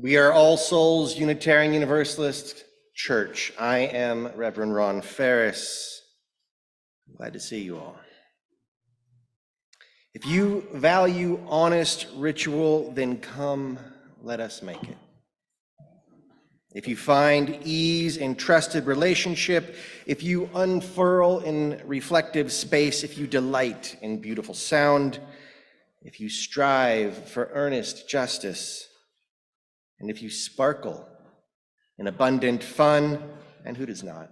We are All Souls Unitarian Universalist Church. I am Reverend Ron Phares. Glad to see you all. If you value honest ritual, then come, let us make it. If you find ease in trusted relationship, if you unfurl in reflective space, if you delight in beautiful sound, if you strive for earnest justice, and if you sparkle in abundant fun, and who does not,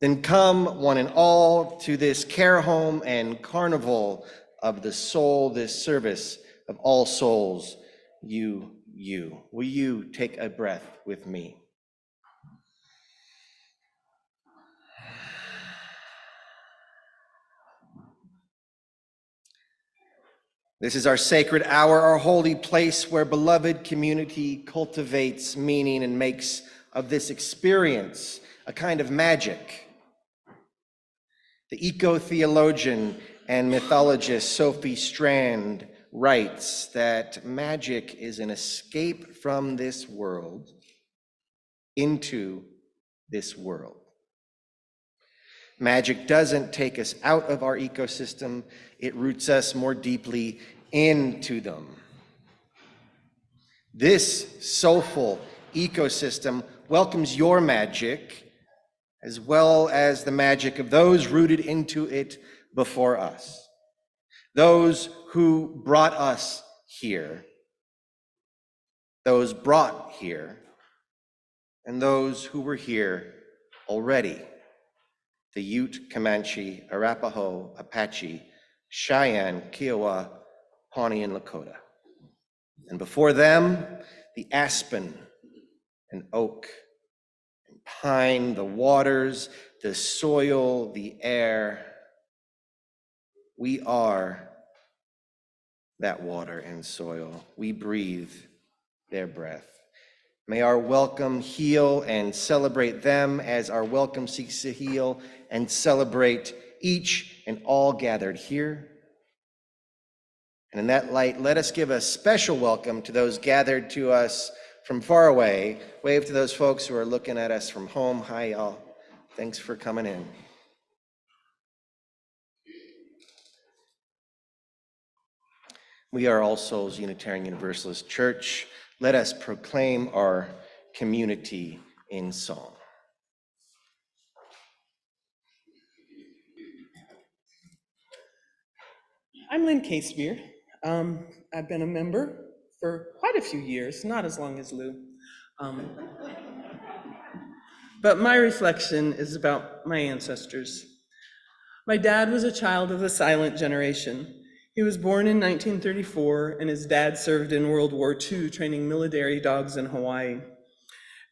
then come one and all to this care home and carnival of the soul, this service of all souls, you. Will you take a breath with me? This is our sacred hour, our holy place where beloved community cultivates meaning and makes of this experience a kind of magic. The eco-theologian and mythologist Sophie Strand writes that magic is an escape from this world into this world. Magic doesn't take us out of our ecosystem, it roots us more deeply into them. This soulful ecosystem welcomes your magic, as well as the magic of those rooted into it before us. Those who brought us here, those brought here, and those who were here already. The Ute, Comanche, Arapaho, Apache, Cheyenne, Kiowa, Pawnee, and Lakota. And before them, the aspen and oak and pine, the waters, the soil, the air. We are that water and soil. We breathe their breath. May our welcome heal and celebrate them as our welcome seeks to heal and celebrate each and all gathered here. And in that light, let us give a special welcome to those gathered to us from far away. Wave to those folks who are looking at us from home. Hi, y'all. Thanks for coming in. We are All Souls Unitarian Universalist Church. Let us proclaim our community in song. I'm Lynne Casebeer. I've been a member for quite a few years, not as long as Lou. But my reflection is about my ancestors. My dad was a child of the silent generation. He was born in 1934, and his dad served in World War II, training military dogs in Hawaii.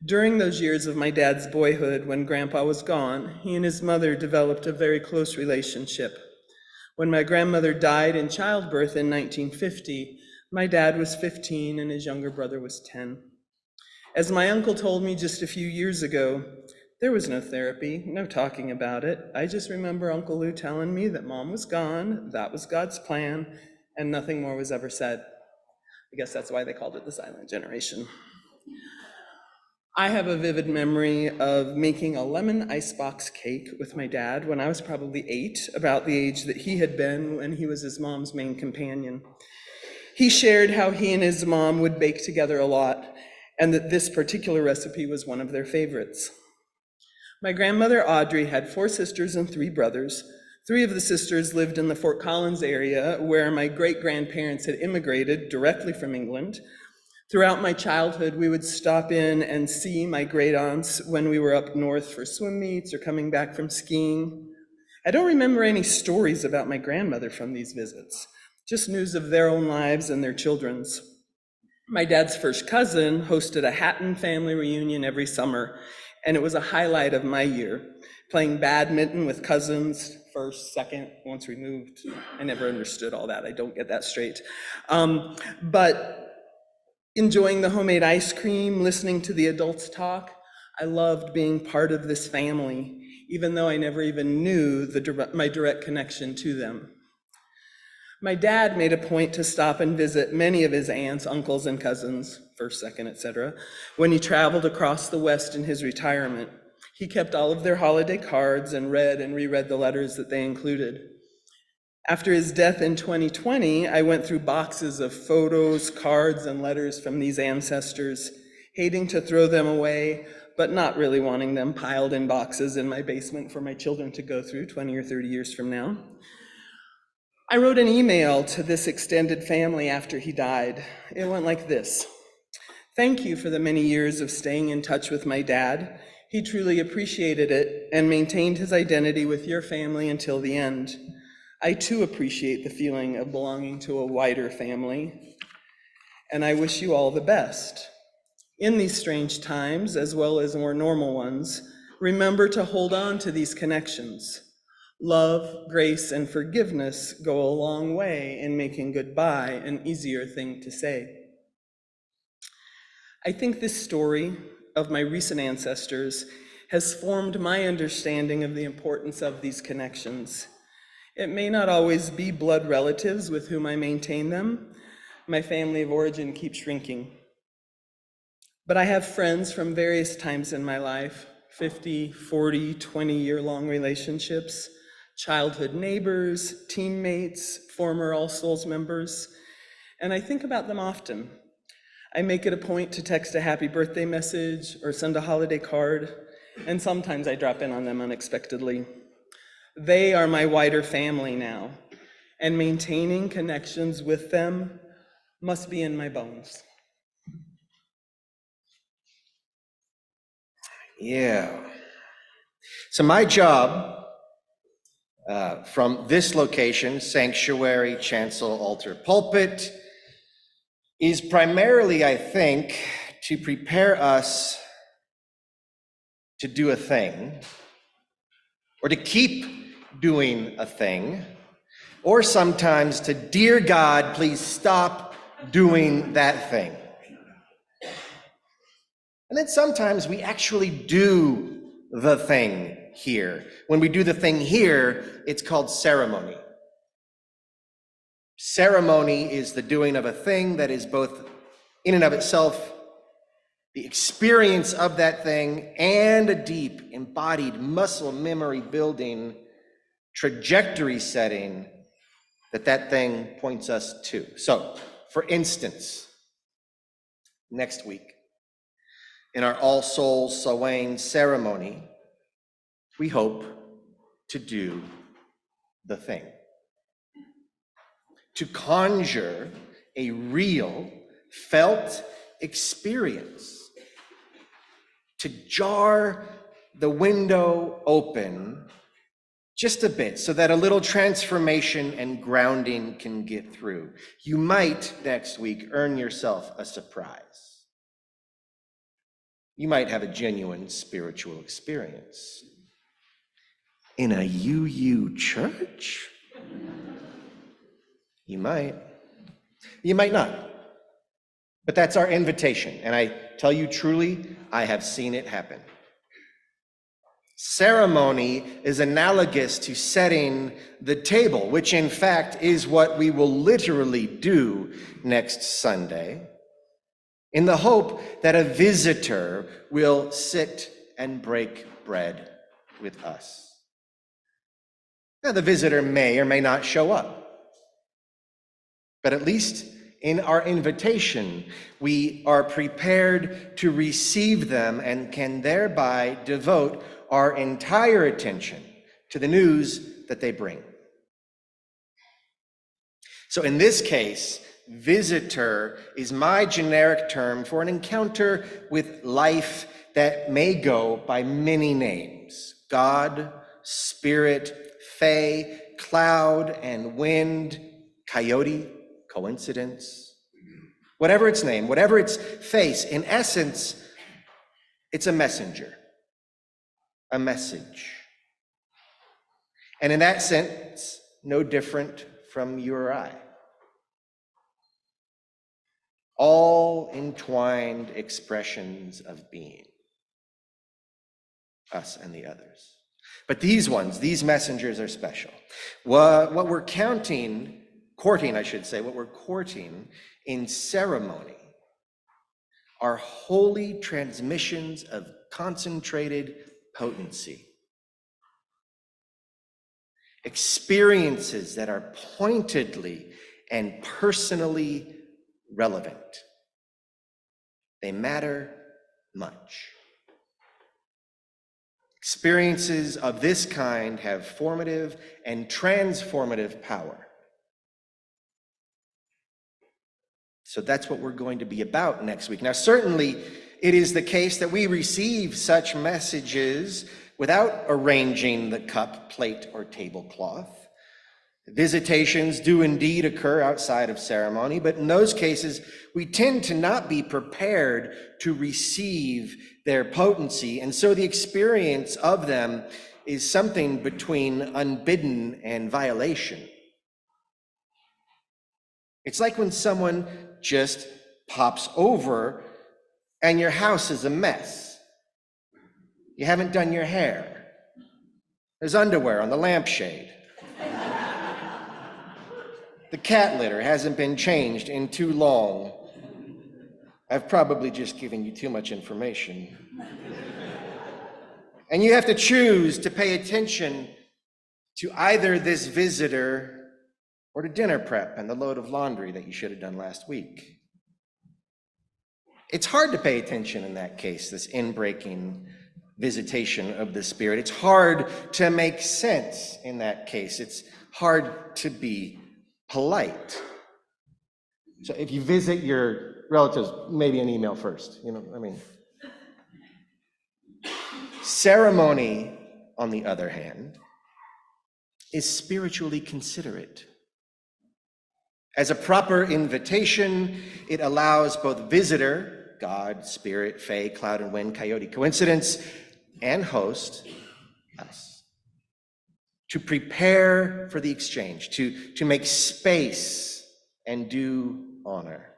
During those years of my dad's boyhood, when Grandpa was gone, he and his mother developed a very close relationship. When my grandmother died in childbirth in 1950, my dad was 15 and his younger brother was 10. As my uncle told me just a few years ago, there was no therapy, no talking about it. I just remember Uncle Lou telling me that Mom was gone, that was God's plan, and nothing more was ever said. I guess that's why they called it the silent generation. I have a vivid memory of making a lemon icebox cake with my dad when I was probably 8, about the age that he had been when he was his mom's main companion. He shared how he and his mom would bake together a lot, and that this particular recipe was one of their favorites. My grandmother Audrey had 4 sisters and 3 brothers. 3 of the sisters lived in the Fort Collins area, where my great-grandparents had immigrated directly from England. Throughout my childhood, we would stop in and see my great-aunts when we were up north for swim meets or coming back from skiing. I don't remember any stories about my grandmother from these visits, just news of their own lives and their children's. My dad's first cousin hosted a Hatton family reunion every summer, and it was a highlight of my year, playing badminton with cousins, first, second, once removed. I never understood all that, I don't get that straight. But enjoying the homemade ice cream, listening to the adults talk, I loved being part of this family, even though I never even knew my direct connection to them. My dad made a point to stop and visit many of his aunts, uncles, and cousins, first, second, etc., when he traveled across the West in his retirement. He kept all of their holiday cards and read and reread the letters that they included. After his death in 2020, I went through boxes of photos, cards, and letters from these ancestors, hating to throw them away, but not really wanting them piled in boxes in my basement for my children to go through 20 or 30 years from now. I wrote an email to this extended family after he died. It went like this: "Thank you for the many years of staying in touch with my dad. He truly appreciated it and maintained his identity with your family until the end. I too appreciate the feeling of belonging to a wider family, and I wish you all the best. In these strange times, as well as more normal ones, remember to hold on to these connections. Love, grace, and forgiveness go a long way in making goodbye an easier thing to say." I think this story of my recent ancestors has formed my understanding of the importance of these connections. It may not always be blood relatives with whom I maintain them. My family of origin keeps shrinking. But I have friends from various times in my life, 50, 40, 20-year-long relationships, childhood neighbors, teammates, former All Souls members, and I think about them often. I make it a point to text a happy birthday message or send a holiday card, and sometimes I drop in on them unexpectedly. They are my wider family now, and maintaining connections with them must be in my bones. Yeah. So my job from this location, sanctuary, chancel, altar, pulpit, is primarily, I think, to prepare us to do a thing, or to keep doing a thing, or sometimes to, dear God, please stop doing that thing. And then sometimes we actually do the thing here. When we do the thing here, it's called ceremony. Ceremony is the doing of a thing that is both in and of itself the experience of that thing and a deep, embodied, muscle memory building, trajectory setting that thing points us to. So, for instance, next week, in our All Souls Samhain ceremony, we hope to do the thing. To conjure a real, felt experience. To jar the window open just a bit so that a little transformation and grounding can get through. You might, next week, earn yourself a surprise. You might have a genuine spiritual experience. In a UU church? You might. You might not. But that's our invitation, and I tell you truly, I have seen it happen. Ceremony is analogous to setting the table, which in fact is what we will literally do next Sunday, in the hope that a visitor will sit and break bread with us. Now, the visitor may or may not show up, but at least in our invitation, we are prepared to receive them and can thereby devote our entire attention to the news that they bring. So in this case, visitor is my generic term for an encounter with life that may go by many names: God, Spirit, Fae, Cloud and Wind, Coyote, Coincidence. Whatever its name, whatever its face, in essence, it's a messenger, a message. And in that sense, no different from you or I. All entwined expressions of being, us and the others. But these ones, these messengers are special. What we're counting courting, I should say, what we're courting in ceremony are holy transmissions of concentrated potency. Experiences that are pointedly and personally relevant. They matter much. Experiences of this kind have formative and transformative power. So that's what we're going to be about next week. Now, certainly, it is the case that we receive such messages without arranging the cup, plate, or tablecloth. Visitations do indeed occur outside of ceremony, but in those cases, we tend to not be prepared to receive their potency, and so the experience of them is something between unbidden and violation. It's like when someone just pops over and your house is a mess. You haven't done your hair. There's underwear on the lampshade. The cat litter hasn't been changed in too long. I've probably just given you too much information. And you have to choose to pay attention to either this visitor or to dinner prep and the load of laundry that you should have done last week. It's hard to pay attention in that case, this inbreaking visitation of the Spirit. It's hard to make sense in that case. It's hard to be polite. So if you visit your relatives, maybe an email first, Ceremony, on the other hand, is spiritually considerate. As a proper invitation, it allows both visitor, God, spirit, fae, cloud and wind, coyote, coincidence, and host, us, to prepare for the exchange, to make space and do honor.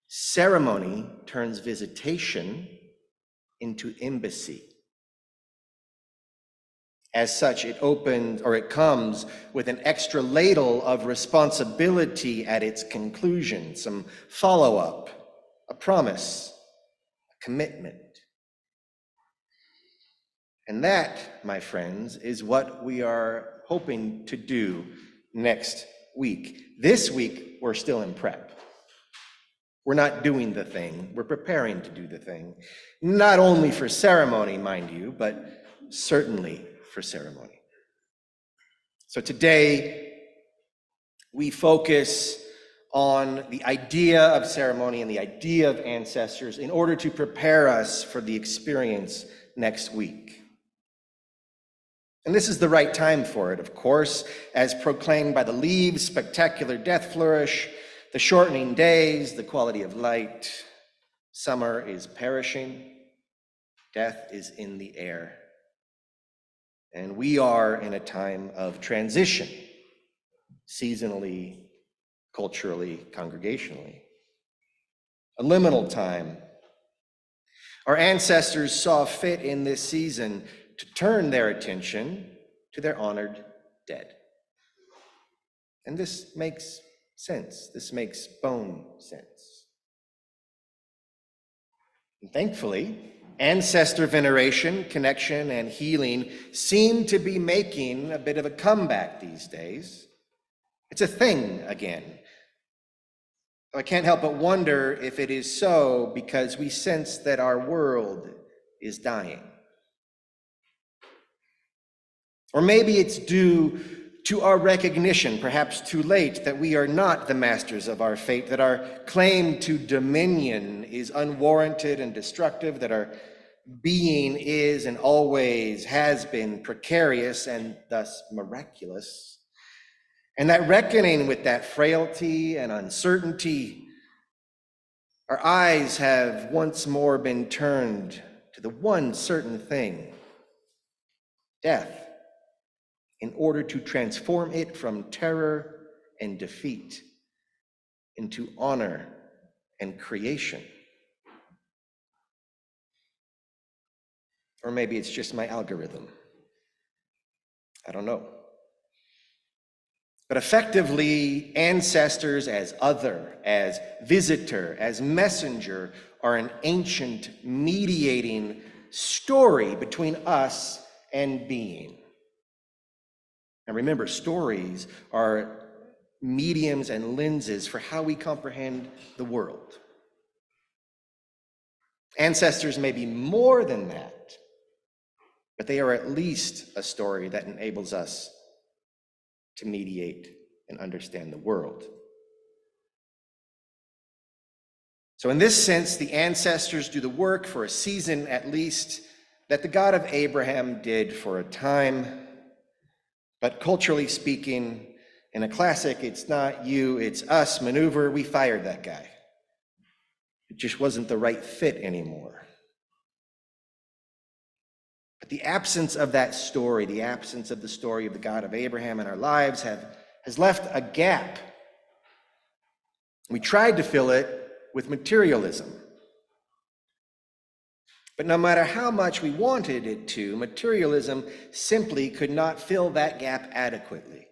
Ceremony turns visitation into embassy. As such, it comes with an extra ladle of responsibility at its conclusion, some follow-up, a promise, a commitment. And that, my friends, is what we are hoping to do next week. This week, we're still in prep. We're not doing the thing, we're preparing to do the thing. Not only for ceremony, mind you, but certainly for ceremony. So today, we focus on the idea of ceremony and the idea of ancestors in order to prepare us for the experience next week. And this is the right time for it, of course, as proclaimed by the leaves, spectacular death flourish, the shortening days, the quality of light. Summer is perishing, death is in the air. And we are in a time of transition, seasonally, culturally, congregationally. A liminal time. Our ancestors saw fit in this season to turn their attention to their honored dead. And this makes sense. This makes bone sense. And thankfully, ancestor veneration, connection, and healing seem to be making a bit of a comeback these days. It's a thing again. I can't help but wonder if it is so because we sense that our world is dying. Or maybe it's due to our recognition, perhaps too late, that we are not the masters of our fate, that our claim to dominion is unwarranted and destructive, that our being is and always has been precarious and thus miraculous. And that reckoning with that frailty and uncertainty, our eyes have once more been turned to the one certain thing, death, in order to transform it from terror and defeat into honor and creation. Or maybe it's just my algorithm. I don't know. But effectively, ancestors as other, as visitor, as messenger, are an ancient mediating story between us and being. And remember, stories are mediums and lenses for how we comprehend the world. Ancestors may be more than that, but they are at least a story that enables us to mediate and understand the world. So in this sense, the ancestors do the work for a season at least that the God of Abraham did for a time. But culturally speaking, in a classic "it's not you, it's us" maneuver, we fired that guy. It just wasn't the right fit anymore. But the absence of that story, the absence of the story of the God of Abraham in our lives has left a gap. We tried to fill it with materialism. But no matter how much we wanted it to, materialism simply could not fill that gap adequately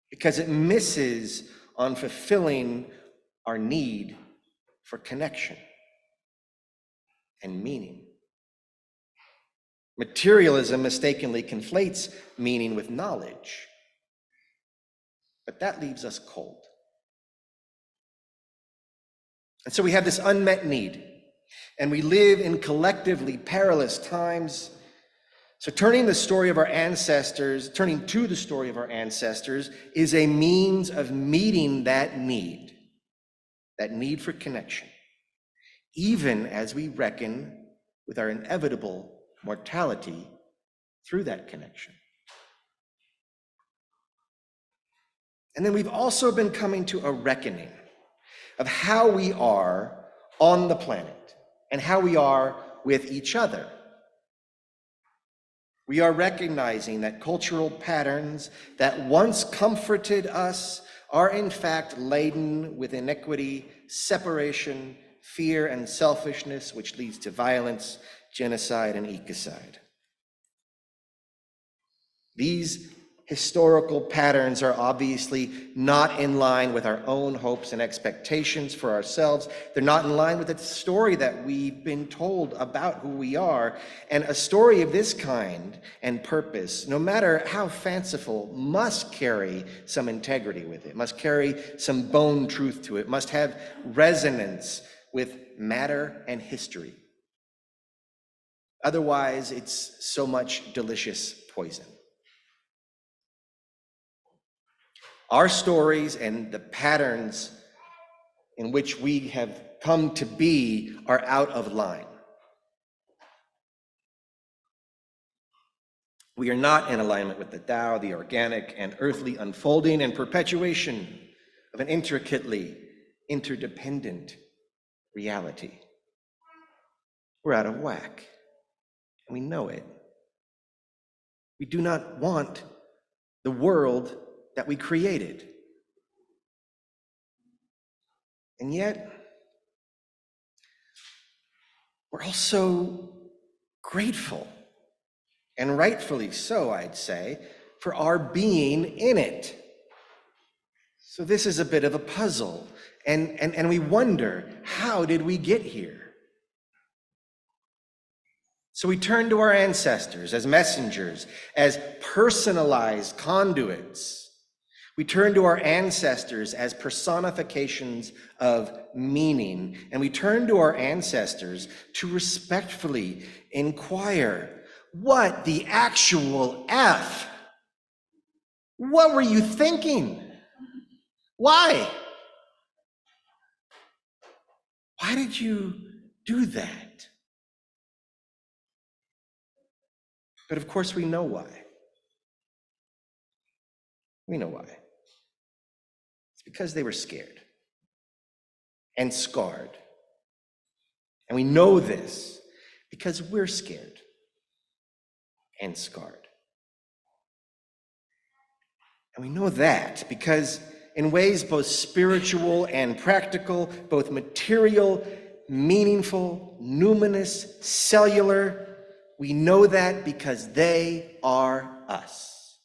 because it misses on fulfilling our need for connection and meaning. Materialism mistakenly conflates meaning with knowledge, but that leaves us cold. And so we have this unmet need, and we live in collectively perilous times. So turning to the story of our ancestors is a means of meeting that need for connection, even as we reckon with our inevitable mortality through that connection. And then we've also been coming to a reckoning of how we are on the planet and how we are with each other. We are recognizing that cultural patterns that once comforted us are in fact laden with inequity, separation, fear, and selfishness, which leads to violence, genocide, and ecocide. These historical patterns are obviously not in line with our own hopes and expectations for ourselves. They're not in line with the story that we've been told about who we are. And a story of this kind and purpose, no matter how fanciful, must carry some integrity with it, must carry some bone truth to it, must have resonance with matter and history. Otherwise, it's so much delicious poison. Our stories and the patterns in which we have come to be are out of line. We are not in alignment with the Tao, the organic and earthly unfolding and perpetuation of an intricately interdependent reality. We're out of whack, and we know it. We do not want the world that we created. And yet, we're also grateful, and rightfully so, I'd say, for our being in it. So this is a bit of a puzzle, and we wonder, how did we get here? So we turn to our ancestors as messengers, as personalized conduits. We turn to our ancestors as personifications of meaning, and we turn to our ancestors to respectfully inquire, what the actual F? What were you thinking? Why? Why did you do that? But of course we know why. We know why. It's because they were scared and scarred. And we know this because we're scared and scarred. And we know that because in ways both spiritual and practical, both material, meaningful, numinous, cellular, we know that because they are us.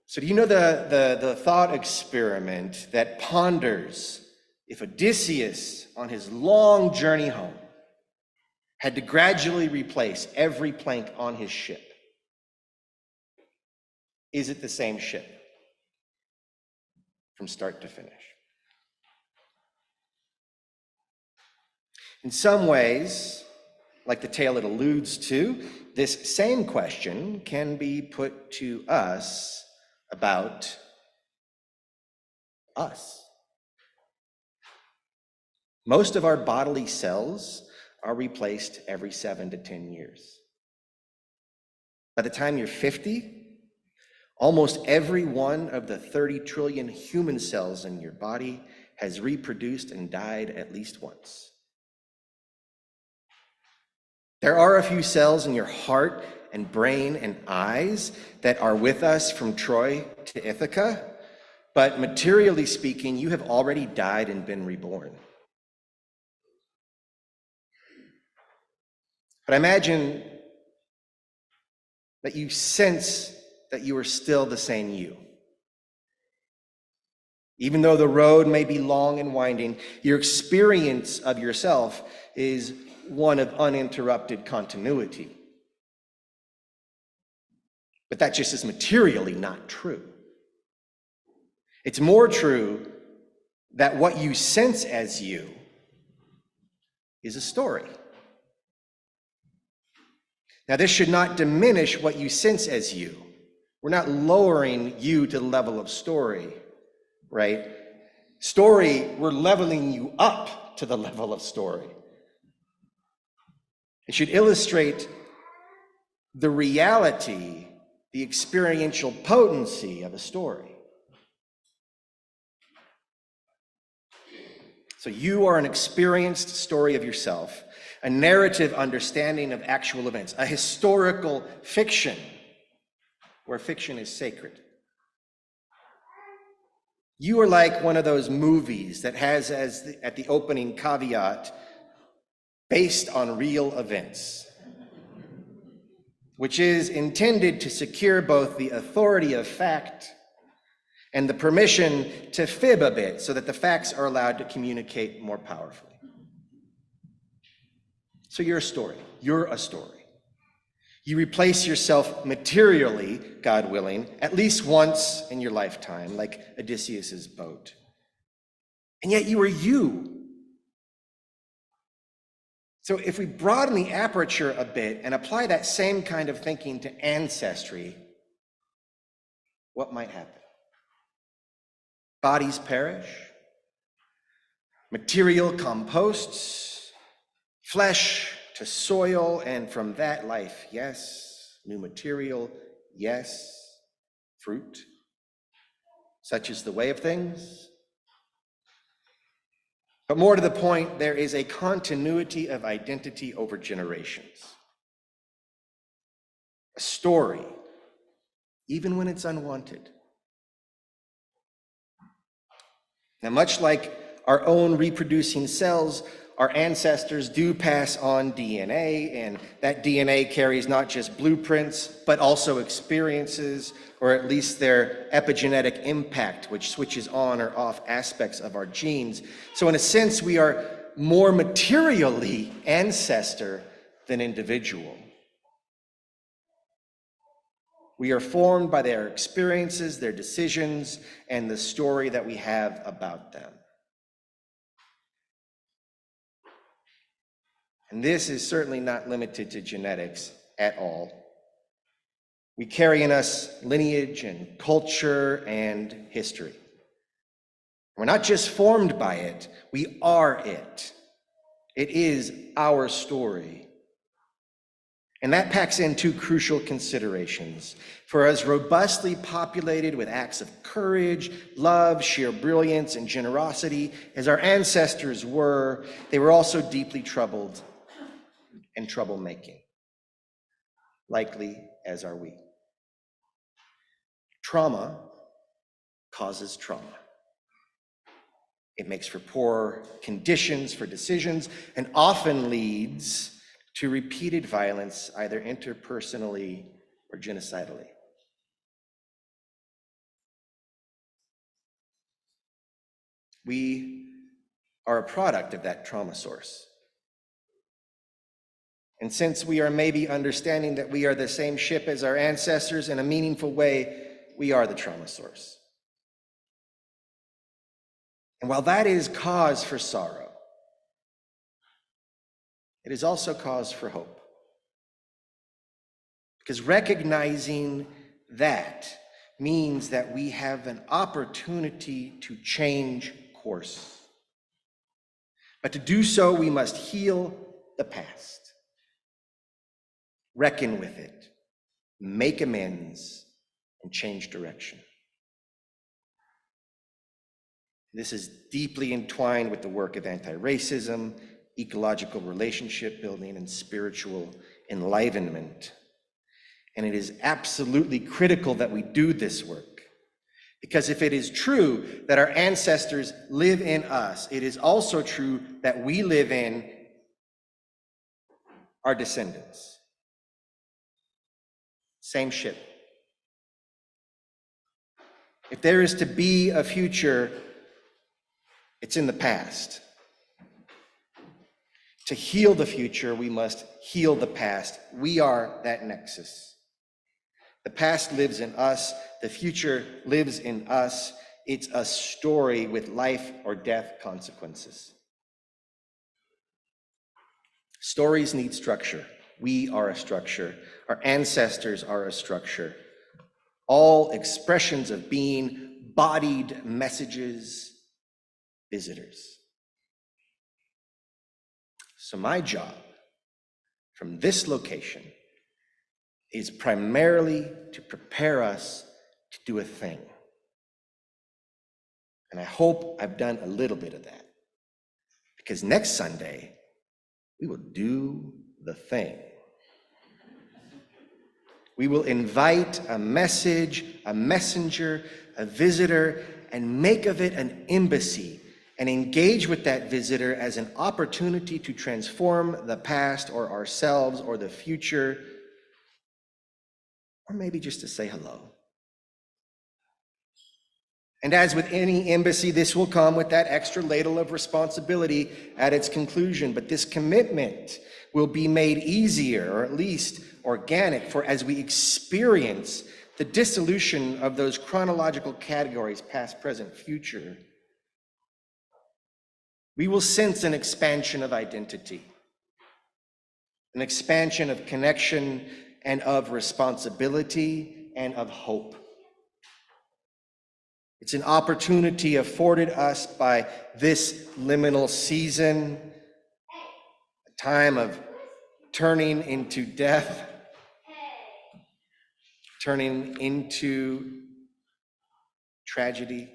So do you know the thought experiment that ponders if Odysseus, on his long journey home, had to gradually replace every plank on his ship? Is it the same ship from start to finish? In some ways, like the tale it alludes to, this same question can be put to us about us. Most of our bodily cells are replaced every 7 to 10 years. By the time you're 50, almost every one of the 30 trillion human cells in your body has reproduced and died at least once. There are a few cells in your heart and brain and eyes that are with us from Troy to Ithaca, but materially speaking, you have already died and been reborn. But imagine that you sense that you are still the same you. Even though the road may be long and winding, your experience of yourself is one of uninterrupted continuity. But that just is materially not true. It's more true that what you sense as you is a story. Now, this should not diminish what you sense as you. We're not lowering you to the level of story, right? Story, we're leveling you up to the level of story. It should illustrate the reality, the experiential potency of a story. So you are an experienced story of yourself, a narrative understanding of actual events, a historical fiction where fiction is sacred. You are like one of those movies that has at the opening caveat, based on real events, which is intended to secure both the authority of fact and the permission to fib a bit so that the facts are allowed to communicate more powerfully. So you're a story. You're a story. You replace yourself materially, God willing, at least once in your lifetime, like Odysseus's boat. And yet you are you. So if we broaden the aperture a bit and apply that same kind of thinking to ancestry, what might happen? Bodies perish, material composts, flesh to soil, and from that life, yes, new material, yes, fruit. Such is the way of things. But more to the point, there is a continuity of identity over generations. A story, even when it's unwanted. Now, much like our own reproducing cells, our ancestors do pass on DNA, and that DNA carries not just blueprints, but also experiences, or at least their epigenetic impact, which switches on or off aspects of our genes. So in a sense, we are more materially ancestor than individual. We are formed by their experiences, their decisions, and the story that we have about them. And this is certainly not limited to genetics at all. We carry in us lineage and culture and history. We're not just formed by it, we are it. It is our story. And that packs in two crucial considerations. For as robustly populated with acts of courage, love, sheer brilliance, and generosity as our ancestors were, they were also deeply troubled and troublemaking, likely as are we. Trauma causes trauma. It makes for poor conditions for decisions and often leads to repeated violence, either interpersonally or genocidally. We are a product of that trauma source. And since we are maybe understanding that we are the same ship as our ancestors in a meaningful way, we are the trauma source. And while that is cause for sorrow, it is also cause for hope. Because recognizing that means that we have an opportunity to change course. But to do so, we must heal the past, reckon with it, make amends, and change direction. This is deeply entwined with the work of anti-racism, ecological relationship building, and spiritual enlivenment. And it is absolutely critical that we do this work. Because if it is true that our ancestors live in us, it is also true that we live in our descendants. Same ship. If there is to be a future, it's in the past. To heal the future, we must heal the past. We are that nexus. The past lives in us. The future lives in us. It's a story with life or death consequences. Stories need structure. We are a structure. Our ancestors are a structure. All expressions of being, bodied messages, visitors. So my job from this location is primarily to prepare us to do a thing. And I hope I've done a little bit of that. Because next Sunday, we will do the thing. We will invite a message, a messenger, a visitor, and make of it an embassy, and engage with that visitor as an opportunity to transform the past or ourselves or the future, or maybe just to say hello. And as with any embassy, this will come with that extra ladle of responsibility at its conclusion, but this commitment will be made easier, or at least organic, for as we experience the dissolution of those chronological categories, past, present, future, we will sense an expansion of identity, an expansion of connection and of responsibility and of hope. It's an opportunity afforded us by this liminal season, a time of turning into death, turning into tragedy,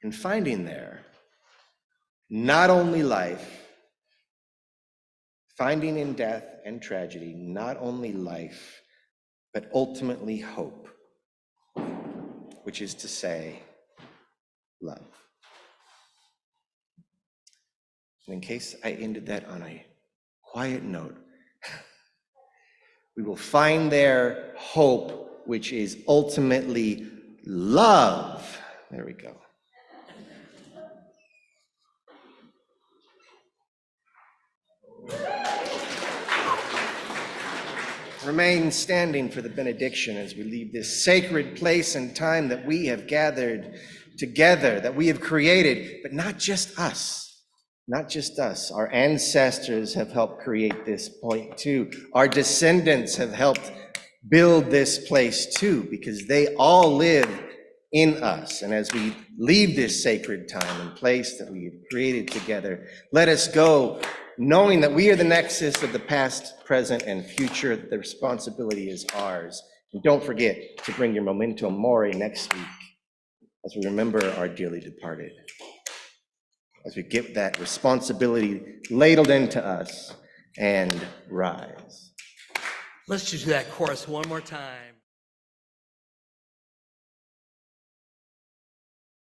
and finding there not only life, finding in death and tragedy not only life, but ultimately hope, which is to say, love. And in case I ended that on a quiet note, we will find there hope, which is ultimately love. There we go. Remain standing for the benediction as we leave this sacred place and time that we have gathered together, that we have created, but not just us, not just us. Our ancestors have helped create this point too. Our descendants have helped build this place too, because they all live in us. And as we leave this sacred time and place that we have created together, let us go knowing that we are the nexus of the past, present, and future, that the responsibility is ours. And don't forget to bring your memento mori next week as we remember our dearly departed, as we get that responsibility ladled into us and rise. Let's just do that chorus one more time.